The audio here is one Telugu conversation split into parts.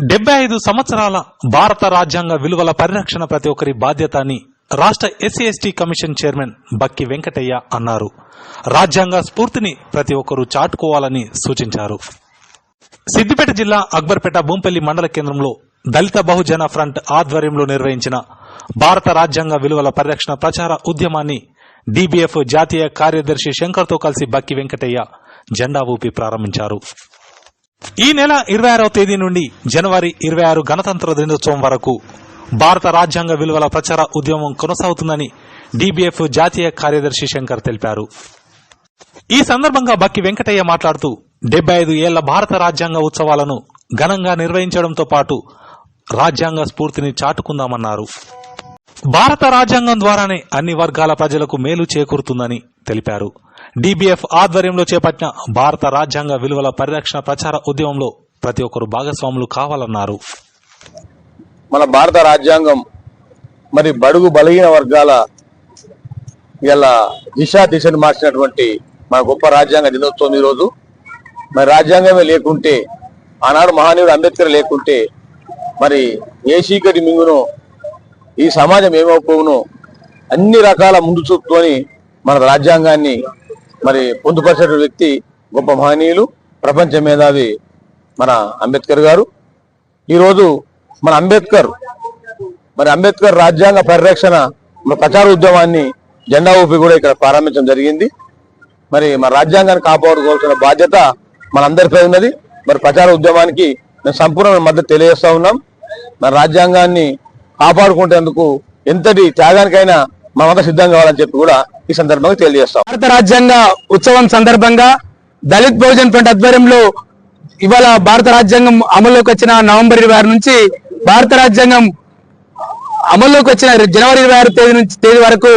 75 సంవత్సరాల భారత రాజ్యాంగ విలువల పరిరక్షణ ప్రతి ఒక్కరి బాధ్యత అని రాష్ట్ర ఎస్సీ ఎస్టీ కమిషన్ చైర్మన్ బక్కి వెంకటయ్య అన్నారు. రాజ్యాంగ స్ఫూర్తిని ప్రతి ఒక్కరూ చాటుకోవాలని సూచించారు. సిద్దిపేట జిల్లా అక్బర్పేట భూంపల్లి మండల కేంద్రంలో దళిత బహుజన ఫ్రంట్ ఆధ్వర్యంలో నిర్వహించిన భారత రాజ్యాంగ విలువల పరిరక్షణ ప్రచార ఉద్యమాన్ని డీబీఎఫ్ జాతీయ కార్యదర్శి శంకర్తో కలిసి బక్కి వెంకటయ్య జెండా ఊపి ప్రారంభించారు. ఈ నెల 26వ తేదీ నుండి జనవరి 26 గణతంత్ర దినోత్సవం వరకు భారత రాజ్యాంగ విలువల ప్రచార ఉద్యమం కొనసాగుతుందని డీబీఎఫ్ జాతీయ కార్యదర్శి శంకర్ తెలిపారు. ఈ సందర్భంగా బక్కి వెంకటయ్య మాట్లాడుతూ 75 ఏళ్ల భారత రాజ్యాంగ ఉత్సవాలను ఘనంగా నిర్వహించడంతో పాటు రాజ్యాంగ స్ఫూర్తిని చాటుకుందామన్నారు. భారత రాజ్యాంగం ద్వారానే అన్ని వర్గాల ప్రజలకు మేలు చేకూరుతుందని తెలిపారు. డీబీఎఫ్ ఆధ్వర్యంలో చేపట్టిన భారత రాజ్యాంగ విలువల పరిరక్షణ ప్రచార ఉద్యమంలో ప్రతి ఒక్కరు భాగస్వాములు కావాలన్నారు. మన భారత రాజ్యాంగం మరి బడుగు బలహీన వర్గాల ఇలా దిశను మార్చినటువంటి మన గొప్ప రాజ్యాంగ దినోత్సవం ఈరోజు. మరి రాజ్యాంగమే లేకుంటే, ఆనాడు మహానీయుడు అంబేద్కర్ లేకుంటే మరి ఏ చీకటి మింగునో ఈ సమాజం ఏమవును అన్ని రకాల ముందు చూపుతోని మన రాజ్యాంగాన్ని మరి పొందుపరిచిన వ్యక్తి గొప్ప మహనీయులు, ప్రపంచ మేధావి మన అంబేద్కర్ గారు. ఈరోజు మన అంబేద్కర్ రాజ్యాంగ పరిరక్షణ ప్రచార ఉద్యమాన్ని జెండా ఊపి కూడా ఇక్కడ ప్రారంభించడం జరిగింది. మరి మన రాజ్యాంగాన్ని కాపాడుకోవాల్సిన బాధ్యత మనందరిపై ఉన్నది. మరి ప్రచార ఉద్యమానికి మేము సంపూర్ణ మద్దతు తెలియజేస్తా ఉన్నాం. మన రాజ్యాంగాన్ని కాపాడుకునేందుకు ఎంతటి త్యాగానికైనా మనమంతా సిద్ధం కావాలని చెప్పి కూడా ఈ సందర్భంగా తెలియజేస్తాం. భారత రాజ్యాంగ ఉత్సవం సందర్భంగా దళిత్ బహుజన్ ఫ్రంట్ ఆధ్వర్యంలో ఇవాళ భారత రాజ్యాంగం అమల్లోకి వచ్చిన నవంబర్ 26 నుంచి భారత రాజ్యాంగం అమల్లోకి వచ్చిన జనవరి 26 తేదీ వరకు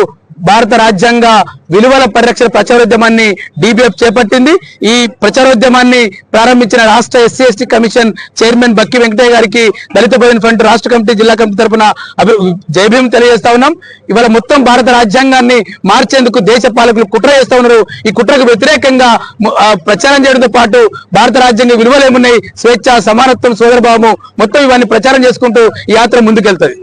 భారత రాజ్యాంగ విలువల పరిరక్షణ ప్రచారోద్యమాన్ని డీబీఎఫ్ చేపట్టింది. ఈ ప్రచారోద్యమాన్ని ప్రారంభించిన రాష్ట్ర ఎస్సీ ఎస్టీ కమిషన్ చైర్మన్ బక్కి వెంకటయ్య గారికి దళిత బహుజన ఫ్రంట్ రాష్ట్ర కమిటీ, జిల్లా కమిటీ తరఫున జయభీం తెలియజేస్తా ఉన్నాం. ఇవాళ మొత్తం భారత రాజ్యాంగాన్ని మార్చేందుకు దేశ పాలకులు కుట్ర చేస్తా ఉన్నారు. ఈ కుట్రకు వ్యతిరేకంగా ప్రచారం చేయడంతో పాటు భారత రాజ్యాంగ విలువలు ఏమున్నాయి, స్వేచ్ఛ, సమానత్వం, సోదరభావము, మొత్తం ఇవన్నీ ప్రచారం చేసుకుంటూ ఈ యాత్ర ముందుకెళ్తుంది.